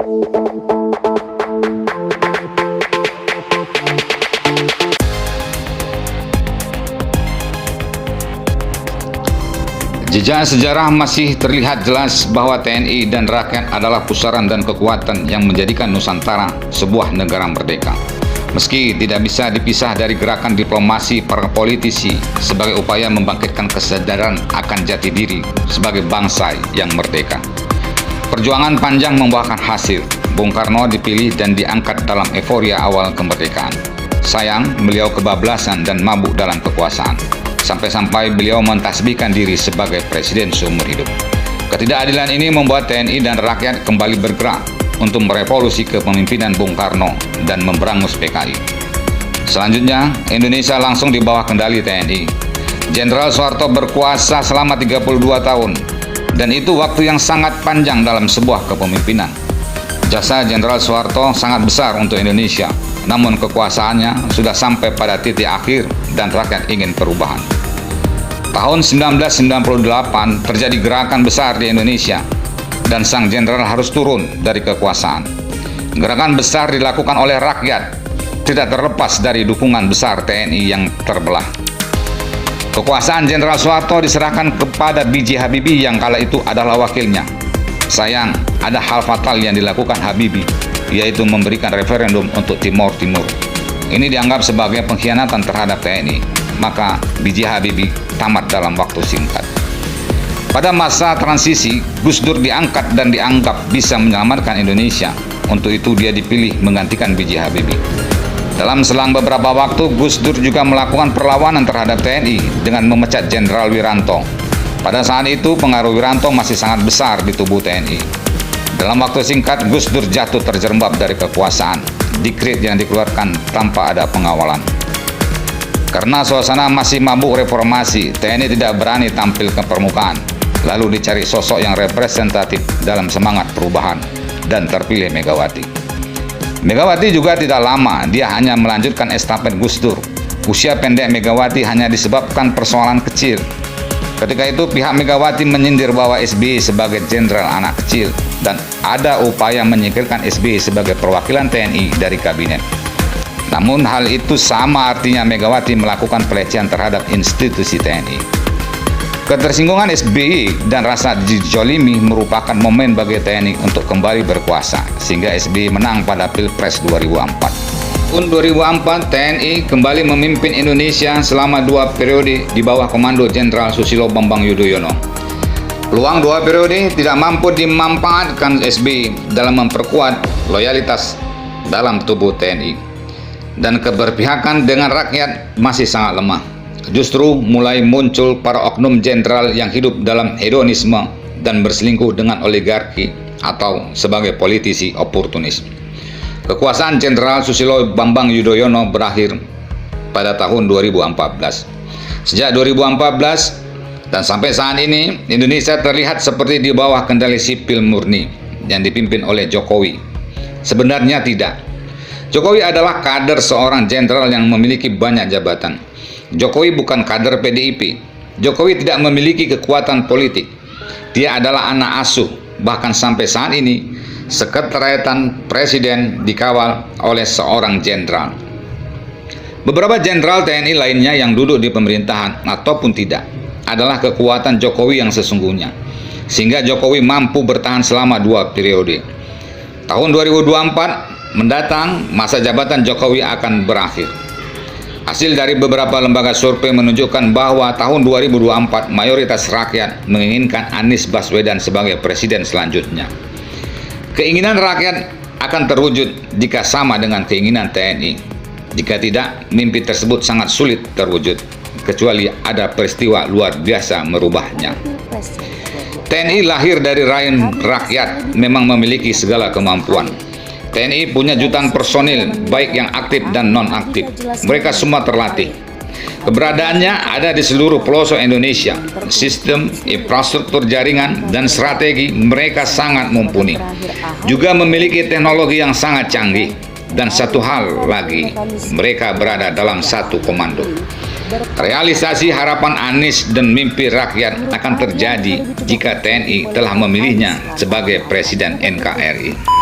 Jejak sejarah masih terlihat jelas bahwa TNI dan rakyat adalah pusaran dan kekuatan yang menjadikan Nusantara sebuah negara merdeka. Meski tidak bisa dipisah dari gerakan diplomasi para politisi sebagai upaya membangkitkan kesadaran akan jati diri sebagai bangsa yang merdeka. Perjuangan panjang membuahkan hasil. Bung Karno dipilih dan diangkat dalam euforia awal kemerdekaan. Sayang, beliau kebablasan dan mabuk dalam kekuasaan. Sampai-sampai beliau mentasbihkan diri sebagai presiden seumur hidup. Ketidakadilan ini membuat TNI dan rakyat kembali bergerak untuk merevolusi kepemimpinan Bung Karno dan memberangus PKI. Selanjutnya, Indonesia langsung di bawah kendali TNI. Jenderal Soeharto berkuasa selama 32 tahun, dan itu waktu yang sangat panjang dalam sebuah kepemimpinan. Jasa Jenderal Soeharto sangat besar untuk Indonesia, namun kekuasaannya sudah sampai pada titik akhir dan rakyat ingin perubahan. Tahun 1998 terjadi gerakan besar di Indonesia dan sang jenderal harus turun dari kekuasaan. Gerakan besar dilakukan oleh rakyat, tidak terlepas dari dukungan besar TNI yang terbelah. Kekuasaan Jenderal Soeharto diserahkan kepada B.J. Habibie yang kala itu adalah wakilnya. Sayang, ada hal fatal yang dilakukan Habibie, yaitu memberikan referendum untuk Timor Timur. Ini dianggap sebagai pengkhianatan terhadap TNI, maka B.J. Habibie tamat dalam waktu singkat. Pada masa transisi, Gus Dur diangkat dan dianggap bisa menyelamatkan Indonesia. Untuk itu dia dipilih menggantikan B.J. Habibie. Dalam selang beberapa waktu, Gus Dur juga melakukan perlawanan terhadap TNI dengan memecat Jenderal Wiranto. Pada saat itu, pengaruh Wiranto masih sangat besar di tubuh TNI. Dalam waktu singkat, Gus Dur jatuh terjerembab dari kekuasaan. Dekret yang dikeluarkan tanpa ada pengawalan. Karena suasana masih mabuk reformasi, TNI tidak berani tampil ke permukaan. Lalu dicari sosok yang representatif dalam semangat perubahan, dan terpilih Megawati. Megawati juga tidak lama, dia hanya melanjutkan estafet Gus Dur. Usia pendek Megawati hanya disebabkan persoalan kecil. Ketika itu pihak Megawati menyindir bahwa SBY sebagai jenderal anak kecil dan ada upaya menyingkirkan SBY sebagai perwakilan TNI dari kabinet. Namun hal itu sama artinya Megawati melakukan pelecehan terhadap institusi TNI. Ketersinggungan SBY dan rasa dijolimi merupakan momen bagi TNI untuk kembali berkuasa, sehingga SBY menang pada Pilpres 2004. Tahun 2004, TNI kembali memimpin Indonesia selama 2 periode di bawah komando Jenderal Susilo Bambang Yudhoyono. Peluang 2 periode tidak mampu dimanfaatkan SBY dalam memperkuat loyalitas dalam tubuh TNI, dan keberpihakan dengan rakyat masih sangat lemah. Justru mulai muncul para oknum jenderal yang hidup dalam hedonisme dan berselingkuh dengan oligarki atau sebagai politisi oportunis. Kekuasaan Jenderal Susilo Bambang Yudhoyono berakhir pada tahun 2014. Sejak 2014 dan sampai saat ini, Indonesia terlihat seperti di bawah kendali sipil murni yang dipimpin oleh Jokowi. Sebenarnya tidak. Jokowi adalah kader seorang jenderal yang memiliki banyak jabatan. Jokowi bukan kader PDIP. Jokowi tidak memiliki kekuatan politik. Dia adalah anak asuh. Bahkan sampai saat ini, sekretariatan presiden dikawal oleh seorang jenderal. Beberapa jenderal TNI lainnya yang duduk di pemerintahan ataupun tidak adalah kekuatan Jokowi yang sesungguhnya, sehingga Jokowi mampu bertahan selama 2 periode. Tahun 2024 mendatang, masa jabatan Jokowi akan berakhir. Hasil dari beberapa lembaga survei menunjukkan bahwa tahun 2024 mayoritas rakyat menginginkan Anies Baswedan sebagai presiden selanjutnya. Keinginan rakyat akan terwujud jika sama dengan keinginan TNI. Jika tidak, mimpi tersebut sangat sulit terwujud, kecuali ada peristiwa luar biasa merubahnya. TNI lahir dari rahim rakyat, memang memiliki segala kemampuan. TNI punya jutaan personil, baik yang aktif dan non-aktif. Mereka semua terlatih. Keberadaannya ada di seluruh pelosok Indonesia. Sistem, infrastruktur jaringan, dan strategi mereka sangat mumpuni. Juga memiliki teknologi yang sangat canggih. Dan satu hal lagi, mereka berada dalam satu komando. Realisasi harapan Anies dan mimpi rakyat akan terjadi jika TNI telah memilihnya sebagai Presiden NKRI.